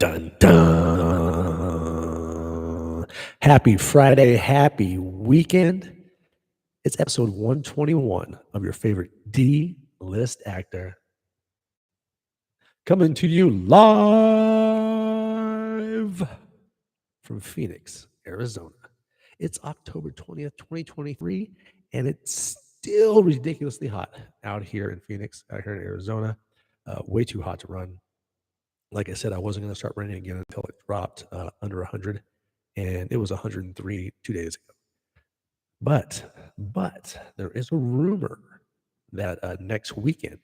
dun, dun. Happy Friday, happy weekend. It's episode 121 of your favorite D list actor coming to you live from Phoenix, Arizona. It's October 20th, 2023, and it's still ridiculously hot out here in Phoenix, out here in Arizona. Way too hot to run. Like I said, I wasn't going to start running again until it dropped under 100, and it was 103 2 days ago. But there is a rumor that next weekend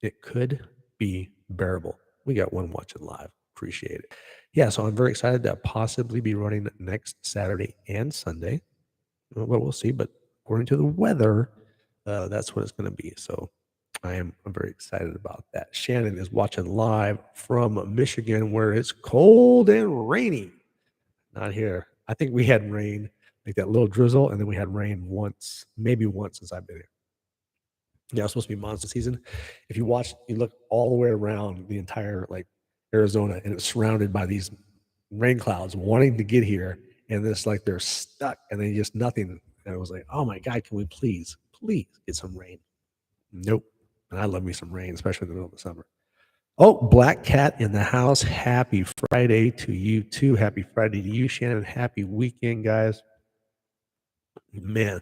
it could be bearable. We got one watching live. Appreciate it. Yeah, so I'm very excited to possibly be running next Saturday and Sunday. Well, we'll see, but according to the weather, that's what it's going to be. So I'm very excited about that. Shannon is watching live from Michigan, where it's cold and rainy. Not here. I think we had rain, like that little drizzle, and then we had rain maybe once since I've been here. Yeah, it's supposed to be monsoon season. If you look all the way around the entire like Arizona, and it's surrounded by these rain clouds wanting to get here, and it's like they're stuck, and they just nothing. And I was like, oh my God, can we please get some rain? Nope. And I love me some rain, especially in the middle of the summer. Oh, Black Cat in the house. Happy Friday to you too. Happy Friday to you, Shannon. Happy weekend, guys. Man.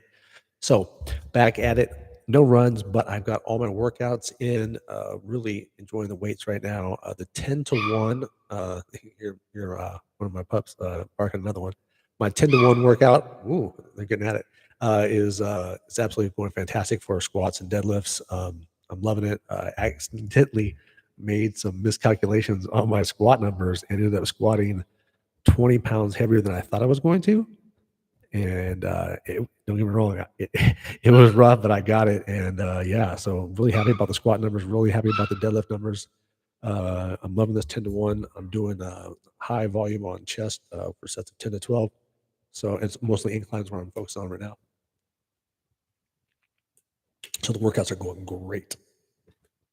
So back at it. No runs, but I've got all my workouts in. Really enjoying the weights right now. The 10-1. You're one of my pups barking another one. My 10-1 workout. Ooh, they're getting at it. It's absolutely going fantastic for squats and deadlifts. I'm loving it. I accidentally made some miscalculations on my squat numbers and ended up squatting 20 pounds heavier than I thought I was going to. And don't get me wrong, it was rough, but I got it. And yeah, so really happy about the squat numbers, really happy about the deadlift numbers. I'm loving this 10-1. I'm doing high volume on chest for sets of 10 to 12. So it's mostly inclines where I'm focused on right now. So the workouts are going great.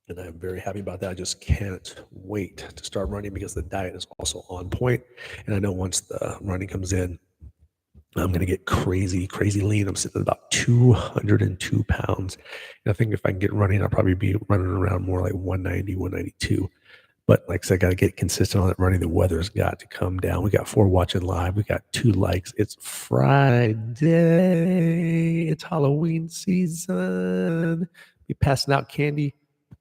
And I'm very happy about that. I just can't wait to start running because the diet is also on point. And I know once the running comes in, I'm going to get crazy lean. I'm sitting at about 202 pounds. And I think if I can get running, I'll probably be running around more like 190, 192. But like I said, I got to get consistent on that running. The weather's got to come down. We got 4 watching live. We got 2 likes. It's Friday. It's Halloween season. Be passing out candy,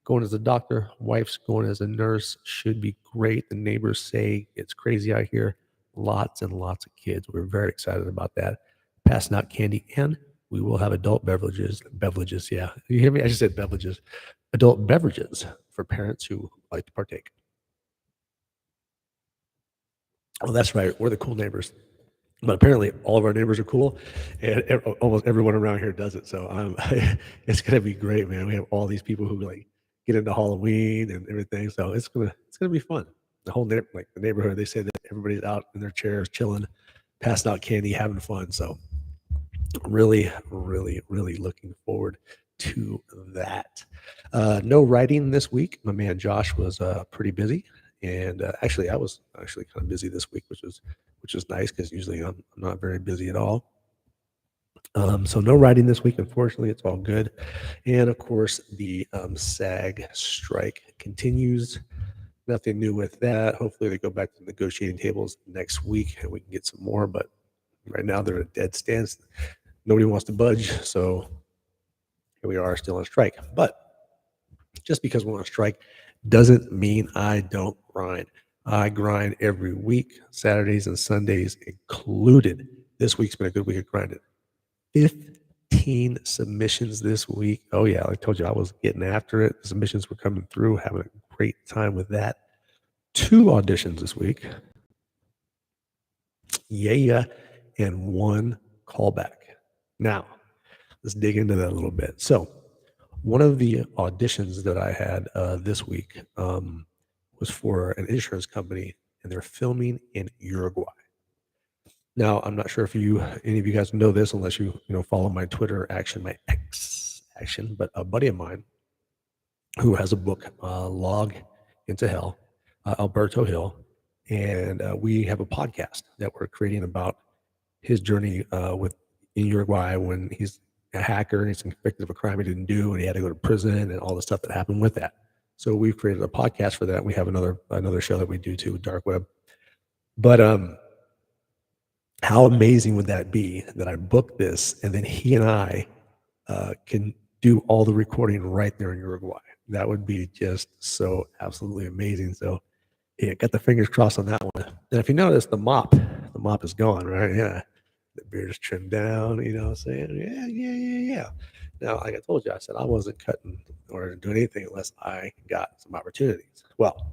going as a doctor. Wife's going as a nurse. Should be great. The neighbors say it's crazy out here. Lots and lots of kids. We're very excited about that. Passing out candy, and we will have adult beverages. Yeah. You hear me? I just said beverages. Adult beverages for parents who like to partake. Oh, that's right. We're the cool neighbors. But apparently all of our neighbors are cool, and almost everyone around here does it. So it's going to be great, man. We have all these people who like get into Halloween and everything. So it's going to be fun. The whole the neighborhood, they say that everybody's out in their chairs, chilling, passing out candy, having fun. So really looking forward to that. No writing this week. My man Josh was pretty busy, and actually I was kind of busy this week, which is nice because usually I'm not very busy at all. So no writing this week, unfortunately. It's all good. And of course, the SAG strike continues. Nothing new with that. Hopefully they go back to the negotiating tables next week and we can get some more. But right now they're at a dead stance. Nobody wants to budge. So here we are still on strike. But just because we're on strike doesn't mean I don't grind. I grind every week, Saturdays and Sundays included. This week's been a good week of grinding. 15 submissions this week. Oh, yeah, I told you I was getting after it. The submissions were coming through, having a great time with that. 2 auditions this week. Yeah, and 1 callback. Now, let's dig into that a little bit. So, one of the auditions that I had this week was for an insurance company, and they're filming in Uruguay. Now, I'm not sure if any of you guys know this, unless you follow my Twitter action, my X action. But a buddy of mine who has a book, Log into Hell, Alberto Hill, and we have a podcast that we're creating about his journey with in Uruguay when he's a hacker and he's convicted of a crime he didn't do, and he had to go to prison and all the stuff that happened with that. So we've created a podcast for that. We have another show that we do too, Dark Web. But how amazing would that be that I booked this and then he and I can do all the recording right there in Uruguay? That would be just so absolutely amazing. So yeah, got the fingers crossed on that one. And if you notice, the mop is gone, right? Yeah, the beard is trimmed down. You know what I'm saying? Yeah. Now, like I told you, I said I wasn't cutting or doing anything unless I got some opportunities. Well,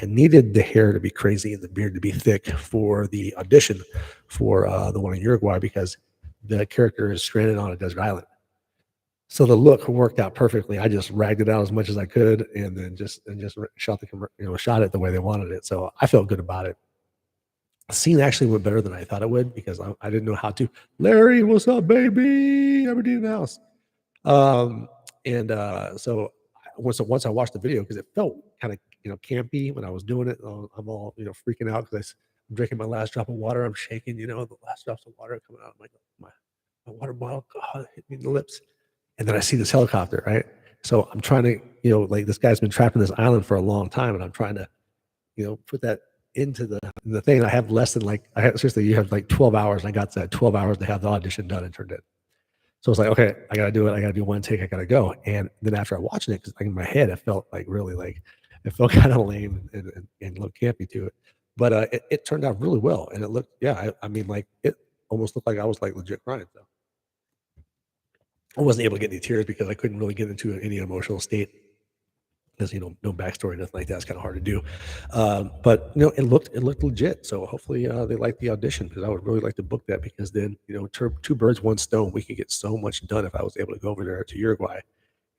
I needed the hair to be crazy and the beard to be thick for the audition for the one in Uruguay because the character is stranded on a desert island. So the look worked out perfectly. I just ragged it out as much as I could, and then just shot shot it the way they wanted it. So I felt good about it. The scene actually went better than I thought it would because I didn't know how to. Larry, what's up, baby? Everything in the house. And so once I watched the video, because it felt kind of campy when I was doing it, I'm all freaking out because I'm drinking my last drop of water. I'm shaking, the last drops of water coming out of my water bottle. God, hit me in the lips. And then I see this helicopter, right? So I'm trying to, like this guy's been trapped in this island for a long time, and I'm trying to, put that into the thing. I have less than seriously, you have like 12 hours. And I got that 12 hours to have the audition done and turned in. So I was like, okay, I got to do it. I got to do one take. I got to go. And then after I watched it, because in my head, it felt like really it felt kind of lame and a little campy to it. But it turned out really well. And it looked, I mean, like it almost looked like I was like legit crying. So I wasn't able to get any tears because I couldn't really get into any emotional state because no backstory, nothing like that. It's kind of hard to do. But it looked legit. So hopefully they like the audition, because I would really like to book that, because then two birds, one stone. We could get so much done if I was able to go over there to Uruguay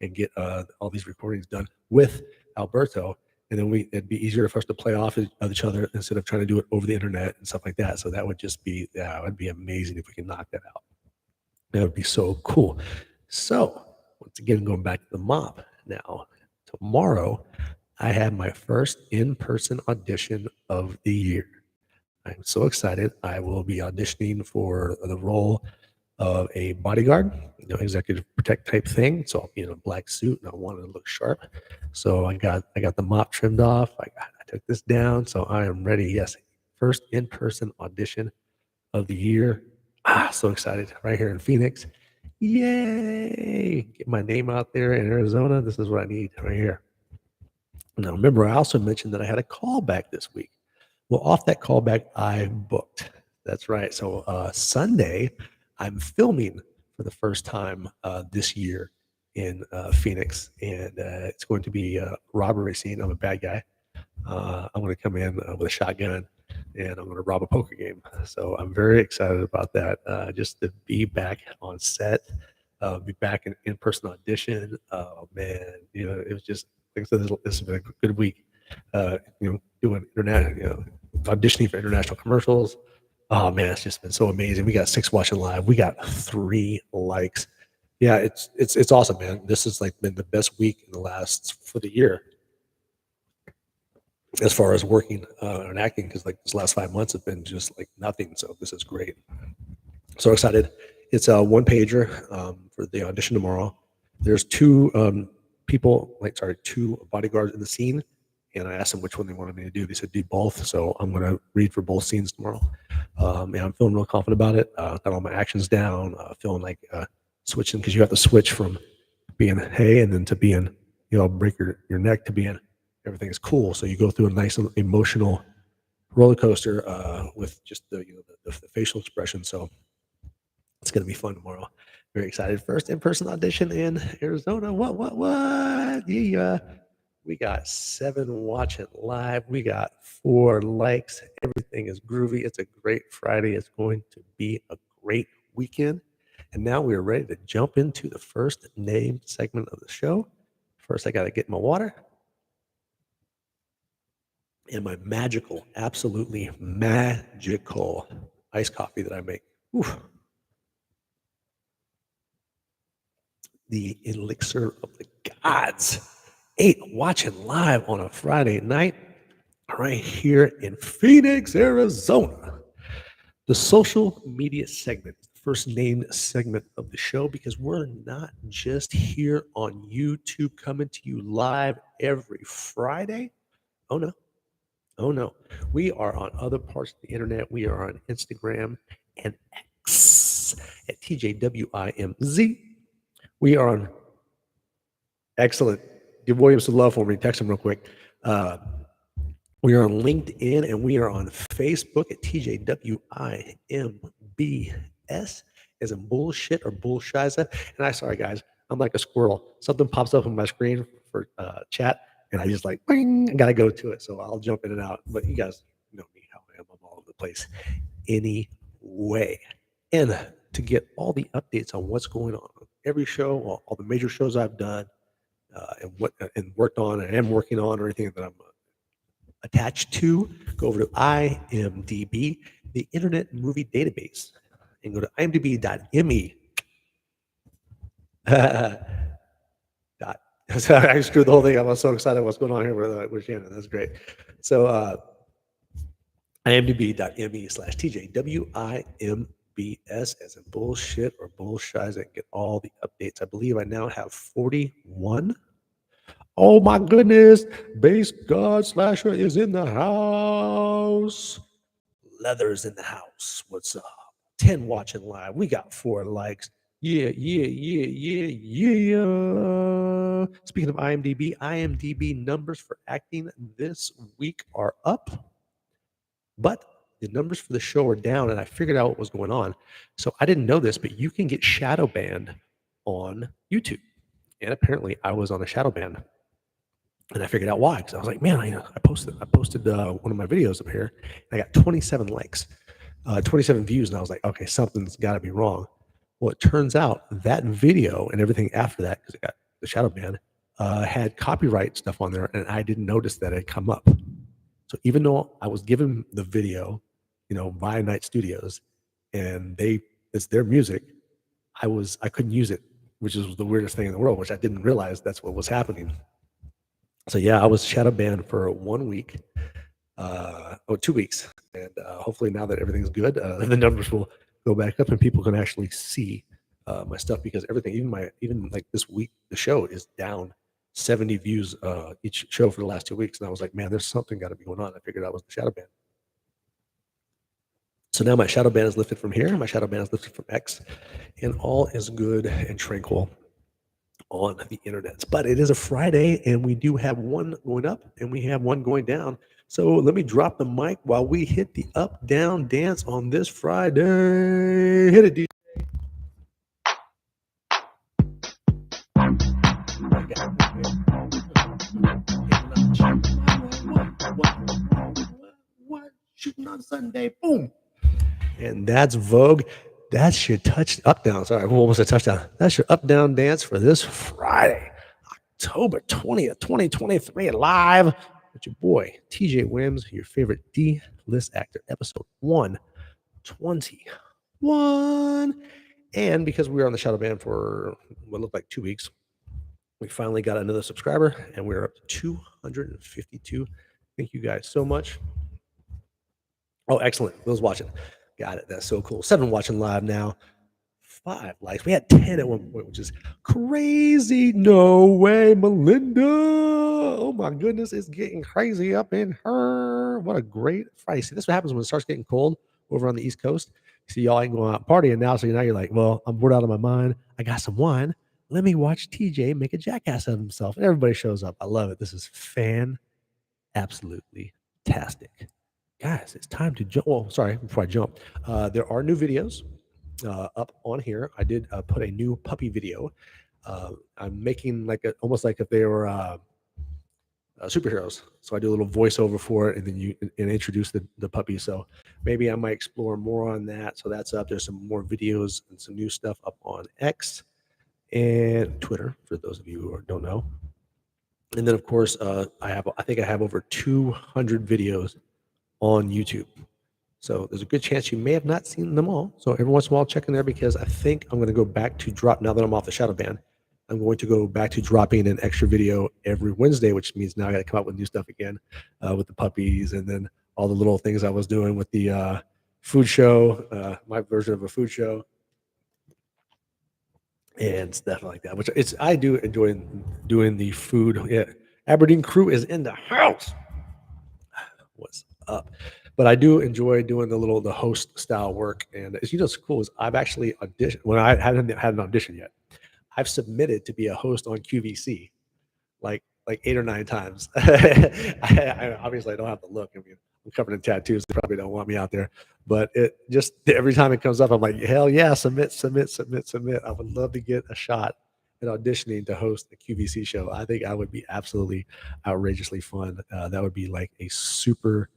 and get all these recordings done with Alberto, and then it'd be easier for us to play off of each other instead of trying to do it over the internet and stuff like that. So that would just be it would be amazing if we can knock that out. That would be so cool. So once again, going back to the mop now. Tomorrow, I have my first in-person audition of the year. I'm so excited. I will be auditioning for the role of a bodyguard, executive protect type thing. So I'll be in a black suit, and I wanted to look sharp. So I got the mop trimmed off. I took this down, so I am ready. Yes, first in-person audition of the year. So excited! Right here in Phoenix. Yay! Get my name out there in Arizona. This is what I need right here. Now, remember, I also mentioned that I had a callback this week. Well, off that callback, I booked. That's right. So Sunday, I'm filming for the first time this year in Phoenix, and it's going to be a robbery scene. I'm a bad guy. I'm going to come in with a shotgun, and I'm going to rob a poker game. So I'm very excited about that. Just to be back on set, be back in in-person audition. Oh man, it was just, like I said, this has been a good week. Doing international, auditioning for international commercials. Oh man, it's just been so amazing. We got 6 watching live. We got 3 likes. Yeah, it's awesome, man. This has been the best week in the last for the year, as far as working and acting, because this last 5 months have been just nothing. So this is great. So excited. It's a 1-pager for the audition tomorrow. There's 2 2 bodyguards in the scene, and I asked them which one they wanted me to do. They said do both, so I'm going to read for both scenes tomorrow. And I'm feeling real confident about it. Got all my actions down. Feeling like switching, because you have to switch from being hey and then to being break your neck to being everything is cool. So you go through a nice emotional roller coaster with just the facial expression. So it's going to be fun tomorrow. Very excited. First in-person audition in Arizona. What? Yeah. We got 7 watching live. We got 4 likes. Everything is groovy. It's a great Friday. It's going to be a great weekend. And now we're ready to jump into the first named segment of the show. First, I got to get my water and my magical, absolutely magical iced coffee that I make. Oof. The elixir of the gods. 8 watching live on a Friday night. right here in Phoenix, Arizona. The social media segment, the first named segment of the show, because we're not just here on YouTube coming to you live every Friday. Oh no, oh no. We are on other parts of the internet. We are on Instagram and X at TJWIMZ. We are on excellent. Give William some love for me. Text him real quick. We are on LinkedIn and we are on Facebook at TJWIMBS, as in bullshit or bullshiza. And sorry guys, I'm like a squirrel. Something pops up on my screen for chat, and I just like, bing, I gotta go to it. So I'll jump in and out. But you guys know me, how I am. I'm all over the place. Anyway, and to get all the updates on what's going on every show, all the major shows I've done, and what and worked on and am working on, or anything that I'm attached to, go over to IMDb, the Internet Movie Database, and go to imdb.me. Sorry, I screwed the whole thing up. I was so excited what's going on here with Shannon. That's great. So imdb.me/TJWIMBS, as in bullshit or bullshies, and get all the updates. I believe I now have 41. Oh my goodness, Base God Slasher is in the house. Leather's in the house. What's up? 10 watching live. We got 4 likes. Yeah. Speaking of IMDb numbers for acting this week are up, but the numbers for the show are down, and I figured out what was going on. So I didn't know this, but you can get shadow banned on YouTube. And apparently I was on a shadow ban. And I figured out why, because I was like, man, I posted one of my videos up here, and I got 27 likes, 27 views, and I was like, okay, something's got to be wrong. Well, it turns out that video and everything after that, because it got the shadow ban, had copyright stuff on there, and I didn't notice that it had come up. So even though I was given the video, by Night Studios, and it's their music, I couldn't use it, which is the weirdest thing in the world, which I didn't realize that's what was happening. So yeah, I was shadow banned for 1 week, 2 weeks, and hopefully now that everything's good, the numbers will go back up and people can actually see my stuff, because everything, even like this week, the show is down 70 views each show for the last 2 weeks, and I was like, man, there's something got to be going on. I figured out it was the shadow ban. So now my shadow ban is lifted from here, my shadow ban is lifted from X, and all is good and tranquil on the internet. But it is a Friday, and we do have one going up and we have one going down. So let me drop the mic while we hit the up down dance on this Friday. Hit it, DJ. What? Shooting on Sunday. Boom. And that's Vogue. That's your up down. Sorry, almost a touchdown. That's your up down dance for this Friday, October 20th, 2023, live with your boy TJ Wimbs, your favorite D-list actor, episode 121. And because we were on the shadow ban for what looked like 2 weeks, we finally got another subscriber, and we're up to 252. Thank you guys so much. Oh, excellent. Those watching. Got it. That's so cool. 7 watching live now. 5 likes. We had 10 at one point, which is crazy. No way, Melinda. Oh my goodness, it's getting crazy up in her. What a great Friday. See, this is what happens when it starts getting cold over on the East Coast. See, y'all ain't going out partying now, so now you're like, well, I'm bored out of my mind. I got some wine. Let me watch TJ make a jackass of himself. And everybody shows up. I love it. This is absolutely tastic. Guys, it's time to jump. Well, sorry, before I jump, there are new videos up on here. I did put a new puppy video. I'm making almost like if they were superheroes. So I do a little voiceover for it, and then introduce the puppy. So maybe I might explore more on that. So that's up. There's some more videos and some new stuff up on X and Twitter, for those of you who don't know. And then of course, I think I have over 200 videos on YouTube. So there's a good chance you may have not seen them all. So every once in a while, check in there, because I think I'm going to go back to drop, now that I'm off the shadow ban, I'm going to go back to dropping an extra video every Wednesday, which means now I got to come out with new stuff again, with the puppies, and then all the little things I was doing with the food show, my version of a food show, and stuff like that. Which I do enjoy doing the food. Yeah, Aberdeen crew is in the house. What's up? But I do enjoy doing the host style work. And as you know, what's cool is I've actually auditioned when I hadn't had an audition yet. I've submitted to be a host on QVC like 8 or 9 times. I obviously I don't have to look. I mean, I'm covered in tattoos. They probably don't want me out there. But it just every time it comes up, I'm like, hell yeah, submit. I would love to get a shot at auditioning to host a QVC show. I think I would be absolutely outrageously fun. That would be like a super,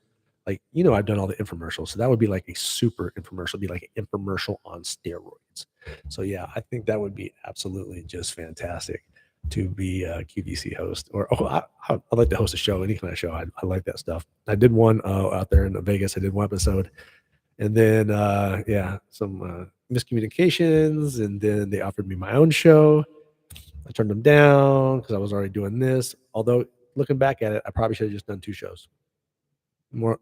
like, I've done all the infomercials, so that would be like a super infomercial. It'd be like an infomercial on steroids. So yeah, I think that would be absolutely just fantastic to be a QVC host. Or I'd like to host a show, any kind of show. I like that stuff. I did one out there in Vegas. I did one episode, and then some miscommunications, and then they offered me my own show. I turned them down because I was already doing this. Although looking back at it, I probably should have just done 2 shows. More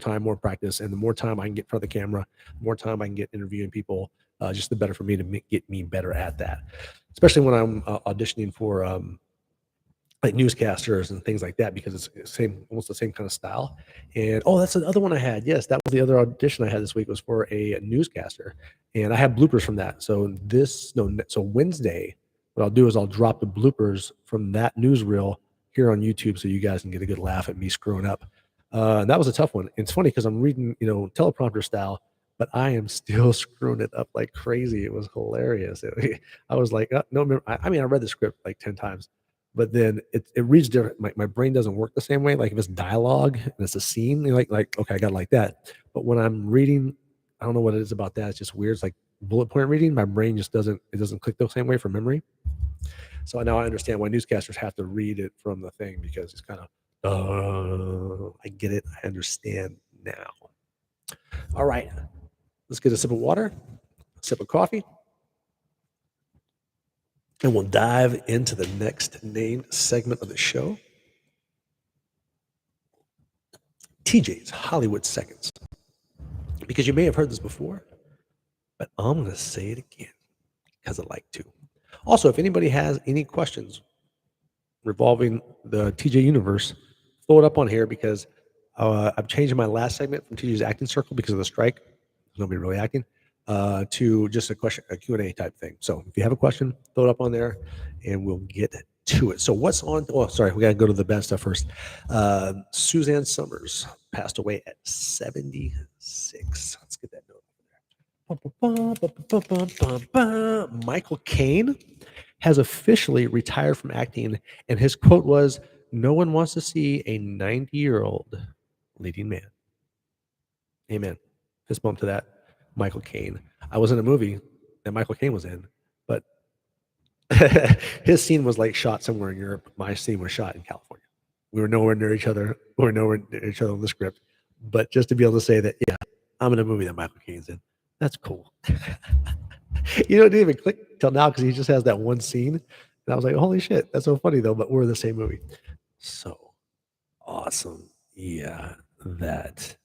time, more practice, and the more time I can get in front of the camera, the more time I can get interviewing people, just the better for me to get me better at that. Especially when I'm auditioning for like newscasters and things like that, because it's almost the same kind of style. And that's the other one I had. Yes, that was the other audition I had this week, was for a newscaster, and I have bloopers from that. So Wednesday, what I'll do is I'll drop the bloopers from that newsreel here on YouTube, so you guys can get a good laugh at me screwing up. That was a tough one. It's funny because I'm reading, teleprompter style, but I am still screwing it up like crazy. It was hilarious. I was like, no, I mean, I read the script like 10 times, but then it reads different. My brain doesn't work the same way. Like if it's dialogue and it's a scene, like, okay, I got it like that. But when I'm reading, I don't know what it is about that. It's just weird. It's like bullet point reading. My brain just doesn't click the same way for memory. So now I understand why newscasters have to read it from the thing, because it's kind of, I get it. I understand now. All right. Let's get a sip of water, a sip of coffee, and we'll dive into the next named segment of the show. TJ's Hollywood Seconds. Because you may have heard this before, but I'm going to say it again because I like to. Also, if anybody has any questions revolving the TJ universe, throw it up on here, because I'm changing my last segment from TJ's acting circle because of the strike. There's nobody really acting, to just a Q&A type thing. So if you have a question, throw it up on there and we'll get to it. So what's on? Oh, sorry, we got to go to the bad stuff first. Suzanne Summers passed away at 76. Let's get that note. Michael Caine has officially retired from acting, and his quote was, "No one wants to see a 90-year-old leading man." Amen. Fist bump to that, Michael Caine. I was in a movie that Michael Caine was in, but his scene was like shot somewhere in Europe. My scene was shot in California. We were nowhere near each other. We were nowhere near each other on the script. But just to be able to say that, yeah, I'm in a movie that Michael Caine's in, that's cool. It didn't even click till now because he just has that one scene. And I was like, holy shit, that's so funny though, but we're in the same movie. So awesome. Yeah, that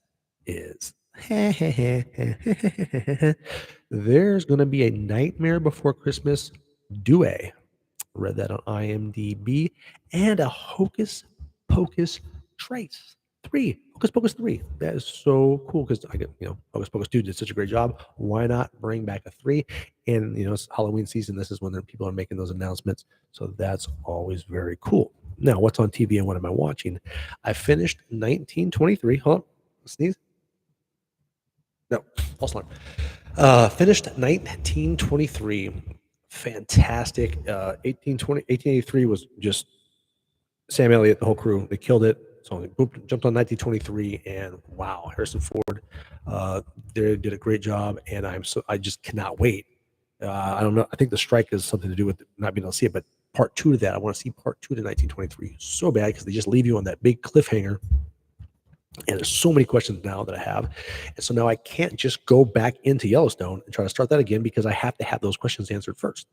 is. There's going to be a Nightmare Before Christmas duet. Read that on IMDb. And a Hocus Pocus Trace 3. Hocus Pocus 3. That is so cool because I get, Hocus Pocus 2 did such a great job. Why not bring back a 3? And, it's Halloween season. This is when people are making those announcements. So that's always very cool. Now, what's on TV and what am I watching? I finished 1923. Hold on. Sneeze. No, false alarm. Finished 1923. Fantastic. 1883 was just Sam Elliott, the whole crew. They killed it. So they jumped on 1923, and wow, Harrison Ford, they did a great job, and I just cannot wait. I don't know. I think the strike has something to do with not being able to see it, but part 2 to that, I want to see part 2 to 1923 so bad, because they just leave you on that big cliffhanger. And there's so many questions now that I have. And so now I can't just go back into Yellowstone and try to start that again, because I have to have those questions answered first.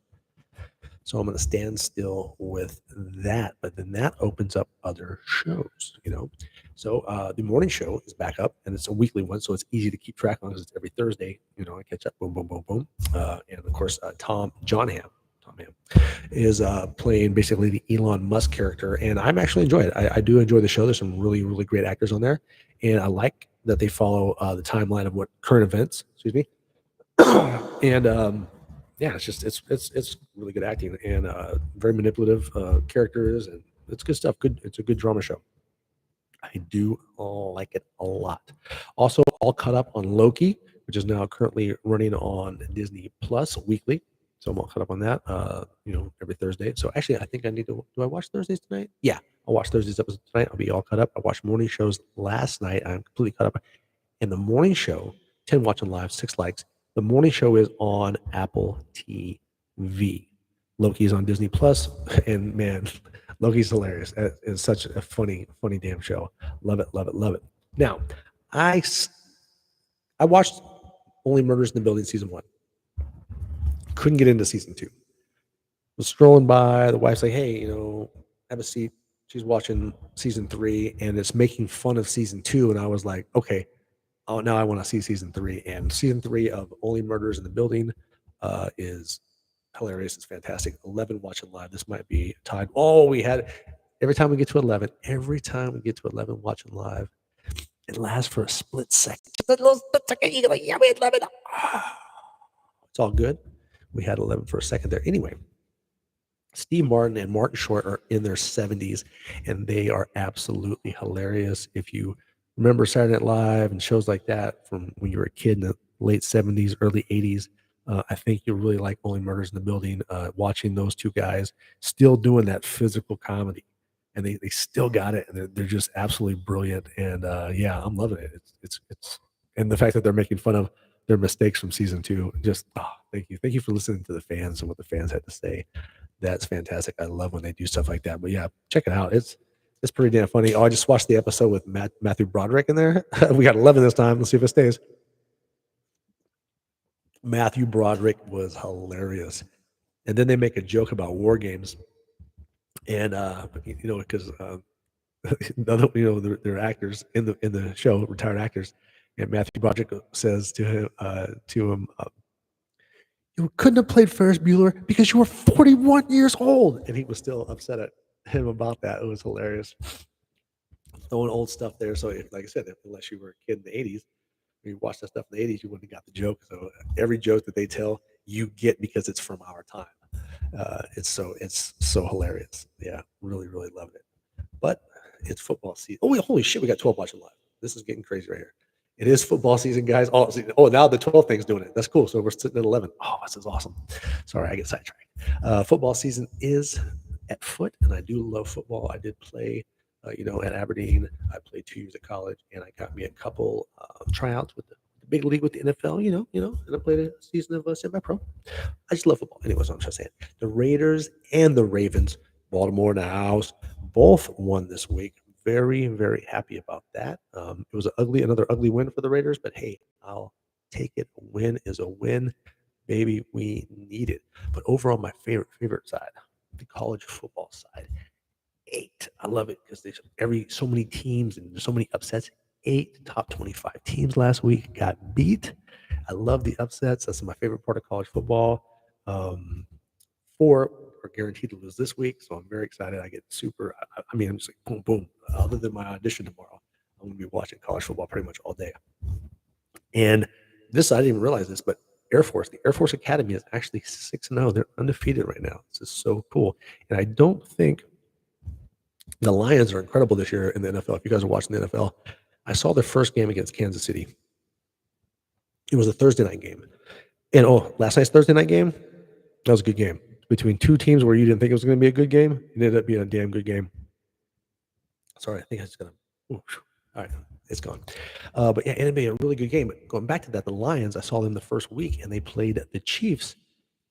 So I'm going to stand still with that. But then that opens up other shows, you know. So the morning show is back up, and it's a weekly one, so it's easy to keep track on because it's every Thursday. You know, I catch up, boom, boom, boom, boom. And of course, Tom Ham is playing basically the Elon Musk character, and I'm actually enjoying it. I do enjoy the show. There's some really, really great actors on there, and I like that they follow the timeline of what current events. Excuse me. And yeah, it's really good acting and very manipulative characters, and it's good stuff. It's a good drama show. I do like it a lot. Also, all caught up on Loki, which is now currently running on Disney Plus weekly. So I'm all caught up on that. You know, every Thursday. So actually, I think I need to. Do I watch Thursdays tonight? Yeah, I'll watch Thursdays episode tonight. I'll be all caught up. I watched morning shows last night. I'm completely caught up. And the morning show, 10 watching live, 6 likes. The morning show is on Apple TV. Loki's on Disney Plus, and man, Loki's hilarious. It's such a funny, funny damn show. Love it, love it, love it. Now, I watched Only Murders in the Building season 1. Couldn't get into season 2. Was scrolling by. The wife's like, "Hey, you know, have a seat." She's watching season 3, and it's making fun of season 2, and I was like, "Okay, oh, now I want to see season 3." And season 3 of Only Murders in the Building is hilarious. It's fantastic. 11 watching live. This might be tied. Oh, we had every time we get to 11. Every time we get to 11 watching live, it lasts for a split second. Just a little split second. You're like, yeah, we had 11. It's all good. We had 11 for a second there. Anyway, Steve Martin and Martin Short are in their 70s, and they are absolutely hilarious. If you remember Saturday Night Live and shows like that from when you were a kid in the late 70s, early 80s, I think you'll really like Only Murders in the Building, watching those two guys still doing that physical comedy. And they still got it, and they're just absolutely brilliant. And yeah, I'm loving it. It's and the fact that they're making fun of their mistakes from season 2, just thank you for listening to the fans and what the fans had to say. That's fantastic. I love when they do stuff like that. But yeah, check it out. It's pretty damn funny. Oh, I just watched the episode with Matthew Broderick in there. We got 11 this time. Let's see if it stays. Matthew Broderick was hilarious. And then they make a joke about war games. And you know, because you know, they're actors in the show, retired actors. And Matthew Broderick says to him, "You couldn't have played Ferris Bueller because you were 41 years old." And he was still upset at him about that. It was hilarious. Throwing old stuff there. So, like I said, unless you were a kid in the 80s, you watched that stuff in the 80s, you wouldn't have got the joke. So every joke that they tell, you get because it's from our time. It's so hilarious. Yeah, really, really loving it. But it's football season. Oh, holy shit, we got 12 watching live. This is getting crazy right here. It is football season, guys. Now the 12 thing's doing it. That's cool. So we're sitting at 11. Oh, this is awesome. Sorry, I get sidetracked. Football season is at foot, and I do love football. I did play, you know, at Aberdeen. I played 2 years at college, and I got me a couple tryouts with the big league with the NFL. You know, and I played a season of semi-pro. I just love football. Anyways, I'm just saying. The Raiders and the Ravens, Baltimore in the house, both won this week. Very, very happy about that. It was another ugly win for the Raiders, but hey, I'll take it. A win is a win. Baby, we need it. But overall, my favorite side, the college football side, 8. I love it because there's so many teams and there's so many upsets. 8 top 25 teams last week got beat. I love the upsets. That's my favorite part of college football. 4 are guaranteed to lose this week, so I'm very excited. I get super. I mean, I'm just like boom, boom. Other than my audition tomorrow, I'm going to be watching college football pretty much all day. And this, I didn't even realize this, but the Air Force Academy is actually 6-0. They're undefeated right now. This is so cool. And I don't think the Lions are incredible this year in the NFL. If you guys are watching the NFL, I saw their first game against Kansas City. It was a Thursday night game. And last night's Thursday night game, that was a good game. Between 2 teams where you didn't think it was going to be a good game, it ended up being a damn good game. Sorry, I think I was going to. All right, it's gone. But yeah, it ended up being a really good game. But going back to that, the Lions, I saw them the first week, and they played the Chiefs,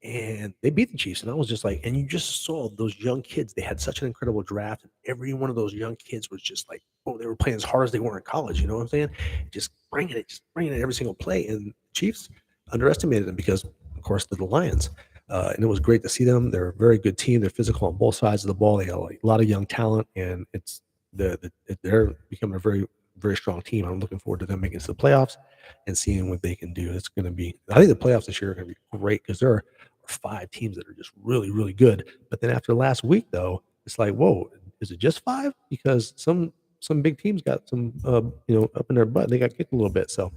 and they beat the Chiefs. And I was just like, and you just saw those young kids. They had such an incredible draft, and every one of those young kids was just like, they were playing as hard as they were in college. You know what I'm saying? Just bringing it every single play. And the Chiefs underestimated them because, of course, they're the Lions. And it was great to see them. They're a very good team. They're physical on both sides of the ball. They have a lot of young talent, and they're becoming a very very strong team. I'm looking forward to them making it to the playoffs and seeing what they can do. It's going to be. I think the playoffs this year are going to be great because there are 5 teams that are just really really good. But then after last week, though, it's like, whoa, is it just 5? Because some big teams got some up in their butt. They got kicked a little bit. So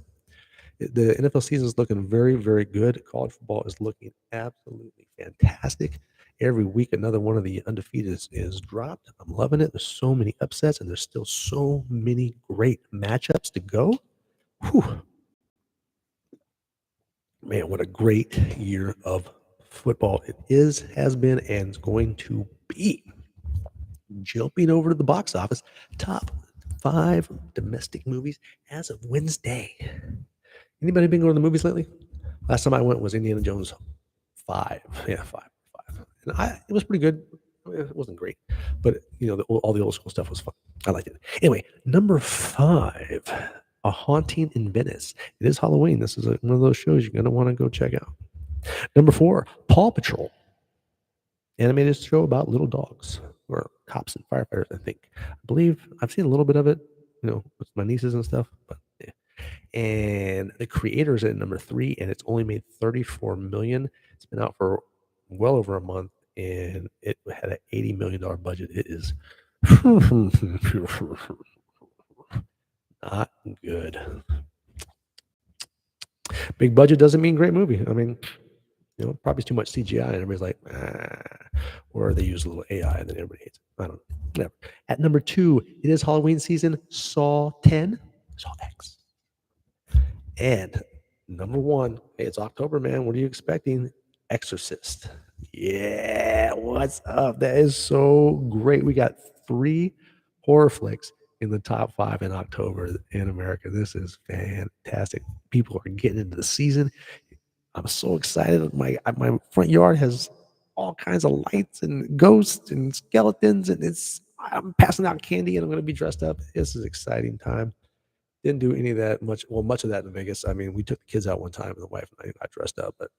the NFL season is looking very, very good. College football is looking absolutely fantastic. Every week, another one of the undefeated is dropped. I'm loving it. There's so many upsets, and there's still so many great matchups to go. Whew. Man, what a great year of football it is, has been, and is going to be. Jumping over to the box office, top 5 domestic movies as of Wednesday. Anybody been going to the movies lately? Last time I went was Indiana Jones 5. Yeah, 5. And it was pretty good. It wasn't great, but all the old school stuff was fun. I liked it. Anyway, number 5, A Haunting in Venice. It is Halloween. This is one of those shows you're going to want to go check out. Number 4, Paw Patrol. Animated show about little dogs or cops and firefighters, I think. I believe I've seen a little bit of it, with my nieces and stuff, but yeah. And the creators at number 3, and it's only made 34 million. It's been out for well over a month, and it had an $80 million budget. It is not good. Big budget doesn't mean great movie. I mean, probably too much CGI, and everybody's like, or they use a little AI, and then everybody hates it. I don't know. Whatever. At number 2, it is Halloween season. Saw 10, Saw X. And number 1, hey, it's October, man. What are you expecting? Exorcist. Yeah, what's up? That is so great. We got 3 horror flicks in the top 5 in October in America. This is fantastic. People are getting into the season. I'm so excited. My front yard has all kinds of lights and ghosts and skeletons, and I'm passing out candy, and I'm going to be dressed up. This is an exciting time. Didn't do any of that much. Well, much of that in Vegas. I mean, we took the kids out one time, and the wife and I got dressed up, but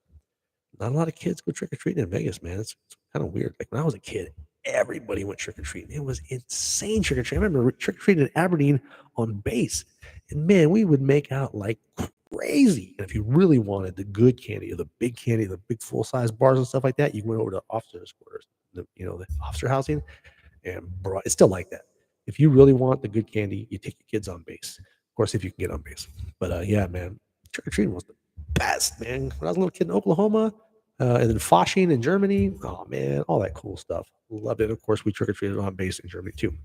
not a lot of kids go trick or treating in Vegas, man. It's kind of weird. Like when I was a kid, everybody went trick or treating. It was insane trick or treating. I remember trick or treating in Aberdeen on base, and man, we would make out like crazy. And if you really wanted the good candy or the big full size bars and stuff like that, you went over to officers' quarters, the officer housing, and bro, it's still like that. If you really want the good candy, you take your kids on base. Of course, if you can get on base. But yeah, man, trick or treating was the best, man. When I was a little kid in Oklahoma, and then Fasching in Germany, oh man, all that cool stuff. Loved it. Of course, we trick or treated on base in Germany too.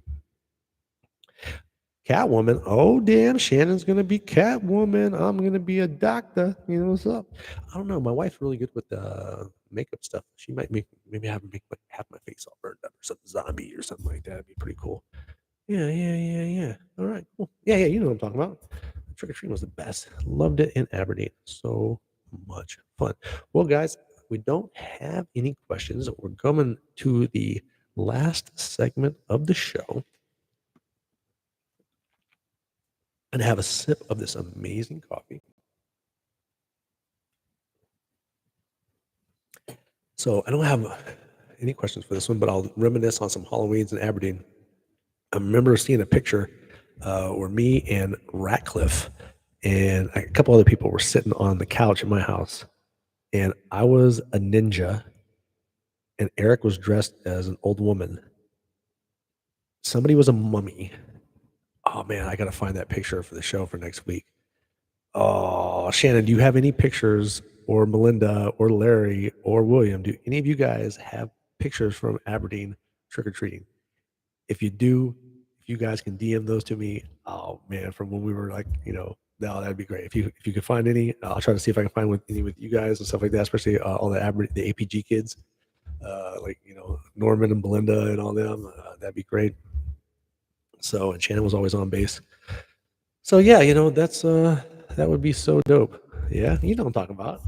Catwoman. Oh, damn. Shannon's going to be Catwoman. I'm going to be a doctor. You know what's up? I don't know. My wife's really good with makeup stuff. She might maybe have my face all burned up or some zombie or something like that. It'd be pretty cool. Yeah. All right, cool. Yeah, you know what I'm talking about. Trick or treating was the best. Loved it in Aberdeen. So much fun. Well, guys, we don't have any questions. We're coming to the last segment of the show. And have a sip of this amazing coffee. So I don't have any questions for this one, but I'll reminisce on some Halloweens in Aberdeen. I remember seeing a picture where me and Ratcliffe and a couple other people were sitting on the couch at my house, and I was a ninja, and Eric was dressed as an old woman. Somebody was a mummy. Oh man, I got to find that picture for the show for next week. Oh, Shannon, do you have any pictures, or Melinda or Larry or William? Do any of you guys have pictures from Aberdeen trick-or-treating? If you do, if you guys can DM those to me, oh man, from when we were like, no, that'd be great. If you could find any, I'll try to see if I can find any with you guys and stuff like that, especially all the APG kids, like Norman and Belinda and all them. That'd be great. So, and Shannon was always on base. So yeah, that's that would be so dope. Yeah, you know what I'm talking about.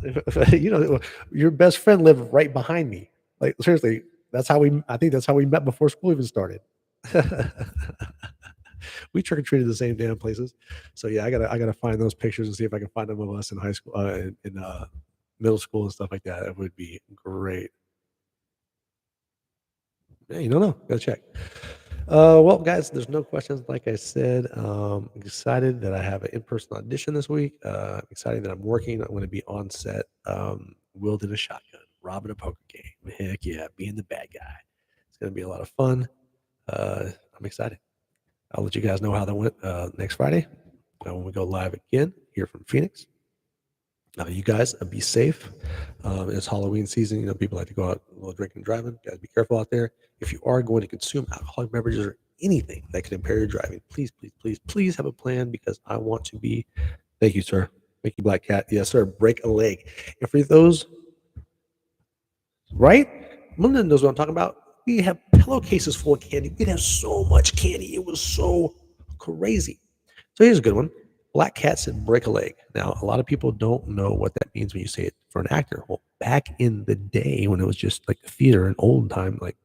Your best friend lived right behind me. Like seriously, I think that's how we met before school even started. We trick or treated the same damn places. So yeah, I gotta find those pictures and see if I can find them of us in high school, in middle school and stuff like that. It would be great. Yeah, you don't know. Gotta check. Well, guys, there's no questions. Like I said, I'm excited that I have an in-person audition this week. I'm excited that I'm working. I'm going to be on set, wielding a shotgun, robbing a poker game. Heck yeah, being the bad guy. It's going to be a lot of fun. I'm excited. I'll let you guys know how that went next Friday when we go live again here from Phoenix. You guys be safe. It's Halloween season. You know, people like to go out a little drinking and driving. Guys, be careful out there. If you are going to consume alcoholic beverages or anything that could impair your driving, please, please, please, please have a plan because I want to be. Thank you, sir. Thank you, Black Cat. Yes, sir. Break a leg. And for those, right? Melinda knows what I'm talking about. We have pillowcases full of candy. We'd have so much candy. It was so crazy. So here's a good one. Black Cat said break a leg. Now, a lot of people don't know what that means when you say it for an actor. Well, back in the day when it was just like the theater in old time, like,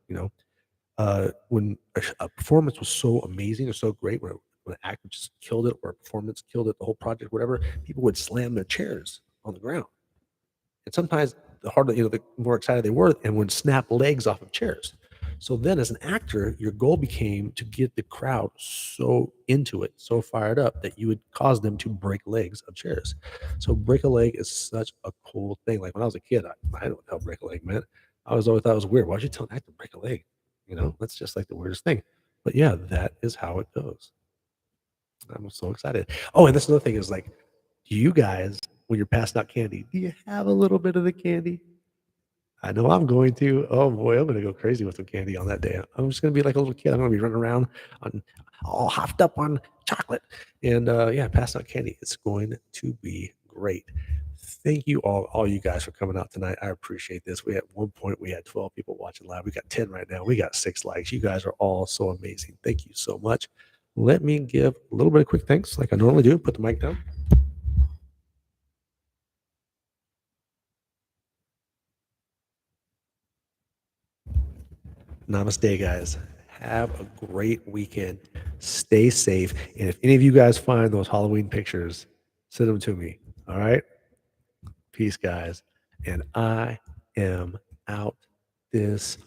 when a performance was so amazing or so great, when an actor just killed it or a performance killed it, the whole project, whatever, people would slam their chairs on the ground. And sometimes the harder, the more excited they were and would snap legs off of chairs. So then as an actor, your goal became to get the crowd so into it, so fired up that you would cause them to break legs of chairs. So break a leg is such a cool thing. Like when I was a kid, I don't know how break a leg meant. I was always thought it was weird. Why'd you tell an actor to break a leg? That's just like the weirdest thing. But yeah, that is how it goes. I'm so excited. Oh, and that's another thing is like, do you guys, when you're passing out candy, do you have a little bit of the candy? I know I'm going to. Oh boy, I'm gonna go crazy with some candy on that day. I'm just gonna be like a little kid. I'm gonna be running around on all hopped up on chocolate and yeah, passing out candy. It's going to be great. Thank you all you guys for coming out tonight. I appreciate this. We at one point we had 12 people watching live. We got 10 right now. We got 6 likes. You guys are all so amazing. Thank you so much. Let me give a little bit of quick thanks like I normally do. Put the mic down. Namaste, guys. Have a great weekend. Stay safe. And if any of you guys find those Halloween pictures, send them to me. All right. Peace, guys. And I am out this